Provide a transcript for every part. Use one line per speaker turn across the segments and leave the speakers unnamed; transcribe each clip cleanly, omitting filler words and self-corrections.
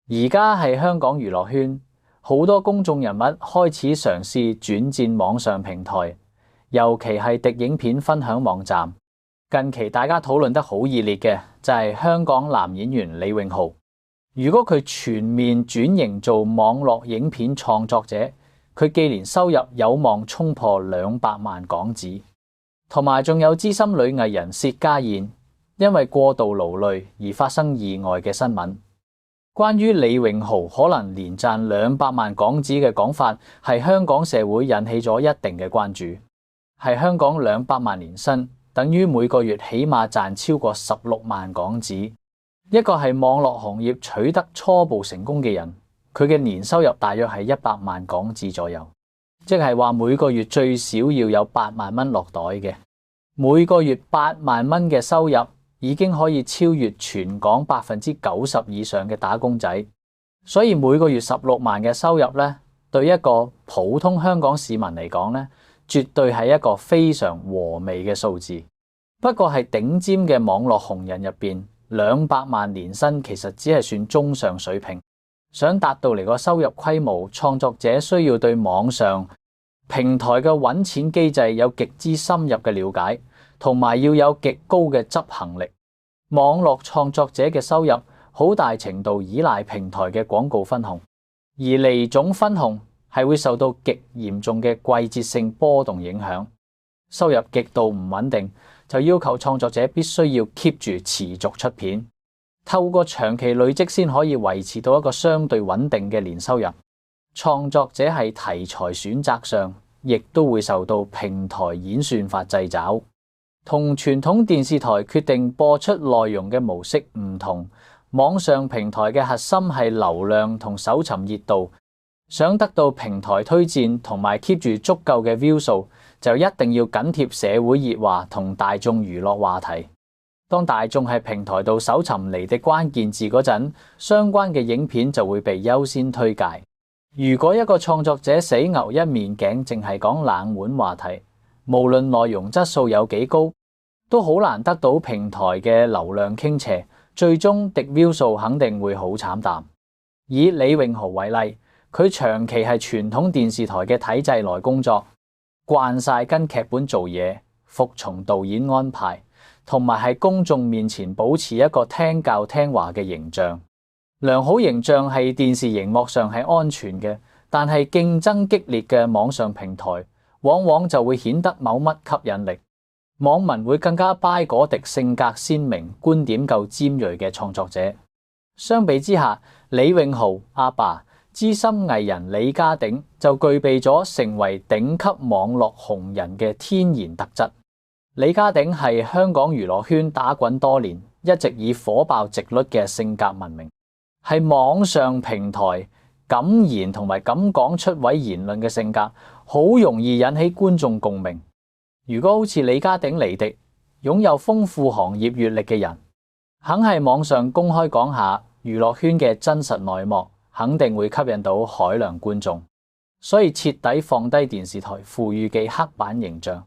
而家係香港娛樂圈，好多公眾人物開始嘗試轉戰網上平台，尤其係滴影片分享網站。近期大家討論得好熱烈嘅就係香港男演員李榮豪。如果佢全面轉型做網絡影片創作者，佢既年收入有望衝破200萬港紙。同埋仲有資深女藝人薛家燕，因為過度勞累而發生意外嘅新聞。關於李榮豪可能年賺200萬港紙嘅講法，係香港社會引起咗一定嘅關注。係香港200萬年薪，等於每個月起碼賺超過16萬港紙。一個係網絡行業取得初步成功嘅人，佢嘅年收入大約係100萬港紙左右，即係話每個月最少要有8萬蚊落袋嘅。每個月8萬蚊嘅收入，已經可以超越全港90%以上嘅打工仔，所以每個月16萬嘅收入咧，對一個普通香港市民嚟講咧，絕對係一個非常和味嘅數字。不過係頂尖嘅網絡紅人入邊，200萬年薪其實只係算中上水平。想達到嚟個收入規模，創作者需要對網上平台嘅揾錢機制有極之深入嘅了解，同埋要有極高嘅執行力。網絡創作者嘅收入好大程度依賴平台嘅廣告分紅，而離總分紅係會受到極嚴重嘅季節性波動影響。收入極度唔穩定，就要求創作者必須要 keep 住持續出片，透過長期累積先可以維持到一個相對穩定嘅年收入。創作者係題材選擇上，亦都會受到平台演算法掣肘。同傳統電視台決定播出內容嘅模式唔同，網上平台嘅核心係流量同搜尋熱度。想得到平台推薦同埋 keep 住足夠嘅 view 數，就一定要緊貼社會熱話同大眾娛樂話題。當大眾喺平台度搜尋嚟的關鍵字嗰陣，相關嘅影片就會被優先推介。如果一個創作者死牛一面頸，淨係講冷門話題，無論內容質素有幾高，都好難得到平台嘅流量傾斜，最終滴 view 數肯定會好慘淡。以李榮豪為例，佢長期係傳統電視台嘅體制內工作，慣晒跟劇本做嘢，服從導演安排，同埋喺公眾面前保持一個聽教聽話嘅形象。良好形象係電視熒幕上係安全嘅，但係競爭激烈嘅網上平台，往往就會顯得冇乜吸引力。網民會更加 buy 嗰啲性格鮮明、觀點夠尖銳嘅創作者。相比之下，李榮豪阿爸資深藝人李家鼎就具備咗成為頂級網絡紅人嘅天然特質。李家鼎係香港娛樂圈打滾多年，一直以火爆直率嘅性格聞名，係網上平台敢言同埋敢講出位言論嘅性格，好容易引起觀眾共鳴。如果好似李家鼎離敵，擁有豐富行業閱歷嘅人，肯係網上公開講下娛樂圈嘅真實內幕，肯定會吸引到海量觀眾。所以徹底放低電視台賦予嘅黑板形象，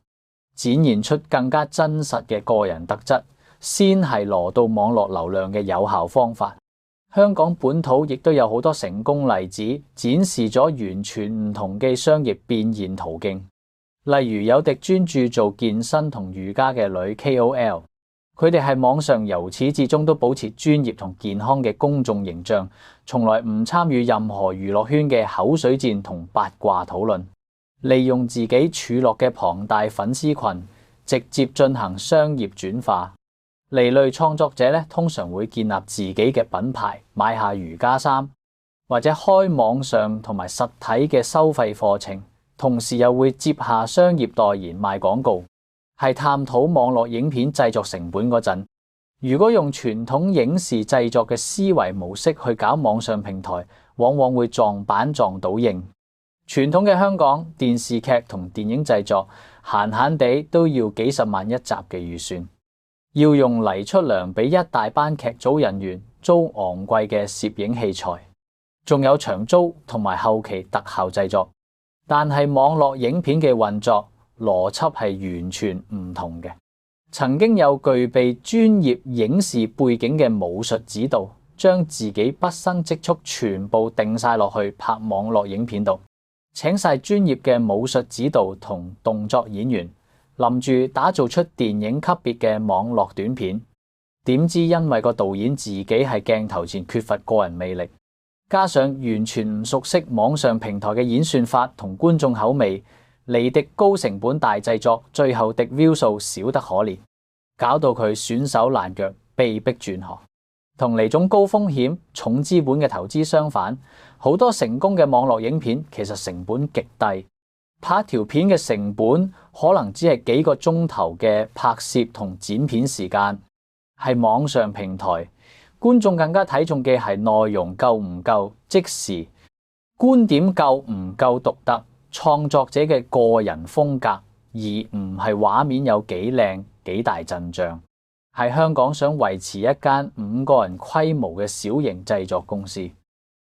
展現出更加真實嘅個人特質，先係攞到網絡流量嘅有效方法。香港本土亦都有好多成功例子，展示咗完全唔同嘅商業變現途徑。例如有啲專注做健身同瑜伽嘅女 KOL， 佢哋係網上由始至終都保持專業同健康嘅公眾形象，從來唔參與任何娛樂圈嘅口水戰同八卦討論，利用自己儲落嘅龐大粉絲群，直接進行商業轉化。呢類創作者咧，通常會建立自己嘅品牌，買下瑜伽衫，或者開網上同埋實體嘅收費課程。同時又會接下商業代言賣廣告，係探討網絡影片製作成本嗰陣，如果用傳統影視製作嘅思維模式去搞網上平台，往往會撞板撞倒型。傳統嘅香港電視劇同電影製作，閒閒地都要幾十萬一集嘅預算，要用嚟出糧俾一大班劇組人員，租昂貴嘅攝影器材，仲有長租同埋後期特效製作。但係網絡影片嘅運作邏輯係完全唔同嘅。曾經有具備專業影視背景嘅武術指導，將自己畢生積蓄全部定晒落去拍網絡影片度，請晒專業嘅武術指導同動作演員，諗住打造出電影級別嘅網絡短片。點知因為個導演自己喺鏡頭前缺乏個人魅力，加上完全唔熟悉網上平台嘅演算法同觀眾口味，離敵高成本大製作，最後敵 view 數少得可憐，搞到佢損手爛腳，被迫轉行。同呢種高風險重資本嘅投資相反，好多成功嘅網絡影片其實成本極低，拍一條片嘅成本可能只係幾個鐘頭嘅拍攝同剪片時間。係網上平台，觀眾更加睇重嘅係內容夠唔夠即時，觀點夠唔夠獨特，創作者嘅個人風格，而唔係畫面有幾靚幾大陣仗。喺香港想維持一間5個人規模嘅小型製作公司，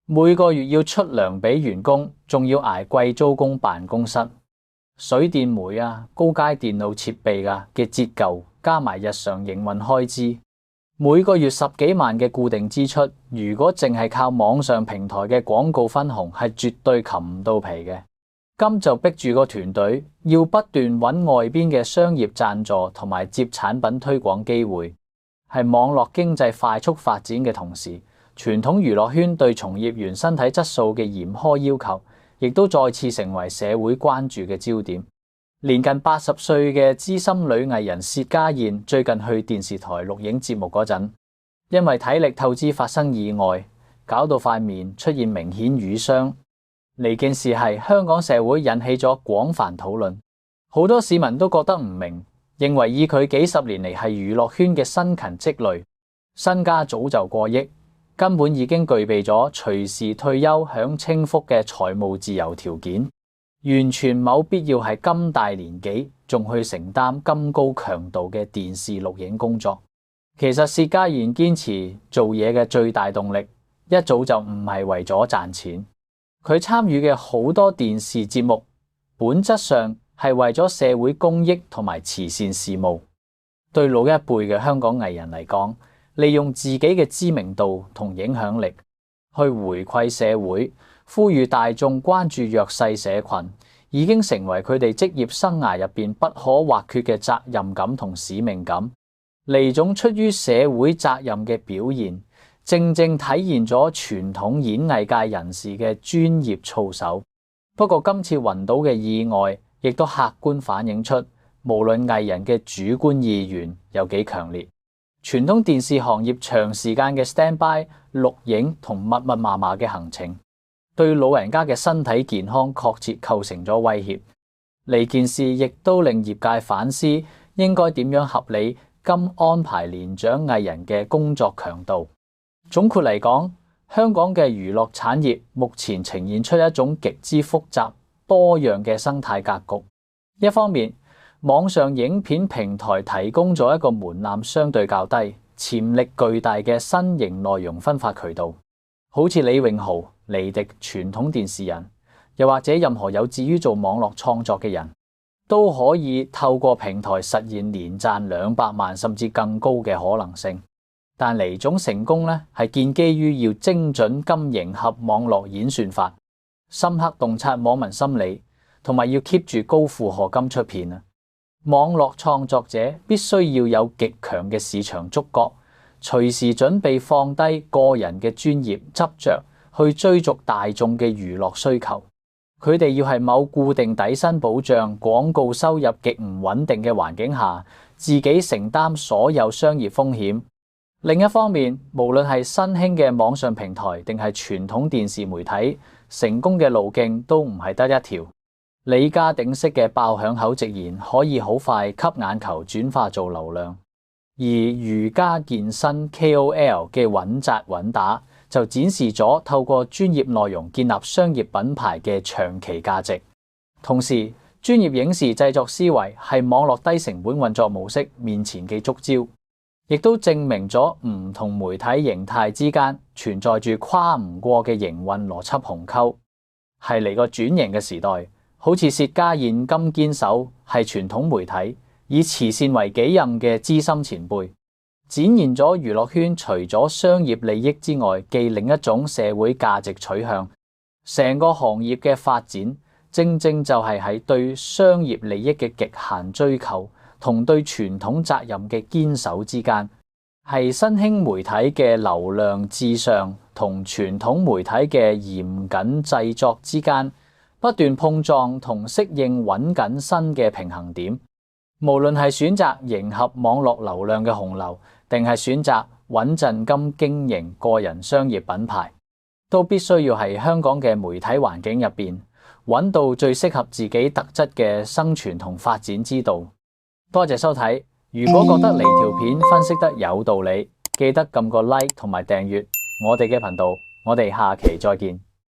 每個月要出糧俾員工，仲要捱貴租公辦公室、水電煤高階電腦設備嘅折舊，加埋日常營運開支，每個月10幾萬嘅固定支出，如果淨係靠網上平台嘅廣告分紅，係絕對冚唔到皮嘅。咁就逼住個團隊要不斷揾外邊嘅商業贊助同埋接產品推廣機會。係網絡經濟快速發展嘅同時，傳統娛樂圈對從業員身體質素嘅嚴苛要求，亦都再次成為社會關注嘅焦點。年近80歲嘅資深女藝人薛家燕最近去電視台錄影節目嗰陣，因為體力透支發生意外，搞到塊面出現明顯瘀傷。呢件事係香港社會引起咗廣泛討論，好多市民都覺得唔明，認為以佢幾十年嚟係娛樂圈嘅辛勤積累，身家早就過億，根本已經具備咗隨時退休享清福嘅財務自由條件，完全冇必要係咁大年紀仲去承擔咁高強度嘅電視錄影工作。其實薛家燕堅持做嘢嘅最大動力，一早就唔係為咗賺錢。佢參與嘅好多電視節目，本質上係為咗社會公益同埋慈善事務。對老一輩嘅香港藝人嚟講，利用自己嘅知名度同影響力去回饋社會，呼籲大眾關注弱勢社群，已經成為佢哋職業生涯入邊不可或缺嘅責任感同使命感。呢種出於社會責任嘅表現，正正體現咗傳統演藝界人士嘅專業操守。不過今次暈倒嘅意外，亦都客觀反映出無論藝人嘅主觀意願有幾強烈，傳統電視行業長時間嘅 standby 錄影同密密麻麻嘅行程，對老人家嘅身體健康確切構成咗威脅。呢件事亦都令業界反思應該點樣合理咁安排年長藝人嘅工作強度。總括嚟講，香港嘅娛樂產業目前呈現出一種極之複雜多樣嘅生態格局。一方面，網上影片平台提供咗一個門檻相對較低、潛力巨大嘅新型內容分發渠道，好似李榮豪、尼迪傳統電視人，又或者任何有志於做網絡創作嘅人，都可以透過平台實現年賺200萬甚至更高嘅可能性。但呢種成功咧，係建基於要精準咁迎合網絡演算法，深刻洞察網民心理，同埋要 keep 住高負荷金出片啊！網絡創作者必須要有極強嘅市場觸覺，隨時準備放低個人嘅專業執着，去追逐大眾嘅娛樂需求。佢哋要係冇固定底薪保障、廣告收入極唔穩定嘅環境下，自己承擔所有商業風險。另一方面，無論係新興嘅網上平台定係傳統電視媒體，成功嘅路徑都唔係得一條。李家鼎式嘅爆響口直言可以好快吸眼球轉化做流量，而瑜伽健身 KOL 嘅穩紮穩打就展示咗透過專業內容建立商業品牌嘅長期價值。同時，專業影視製作思維係網絡低成本運作模式面前嘅觸礁，亦都證明咗唔同媒體形態之間存在住跨唔過嘅營運邏輯鴻溝。係嚟個轉型嘅時代，好似薛家燕咁堅守係傳統媒體以慈善為己任嘅資深前輩，展現咗娛樂圈除咗商業利益之外嘅另一種社會價值取向。成個行業嘅發展，正正就係喺對商業利益嘅極限追求同對傳統責任嘅堅守之間，係新興媒體嘅流量至上同傳統媒體嘅嚴謹製作之間不斷碰撞同適應揾緊新嘅平衡點。無論係選擇迎合網絡流量嘅洪流，定係選擇穩陣金經營個人商業品牌，都必須要喺香港嘅媒體環境入邊揾到最適合自己特質嘅生存同發展之道。多謝收睇，如果覺得嚟條片分析得有道理，記得撳個 like 同埋訂閱我哋嘅頻道。我哋下期再見。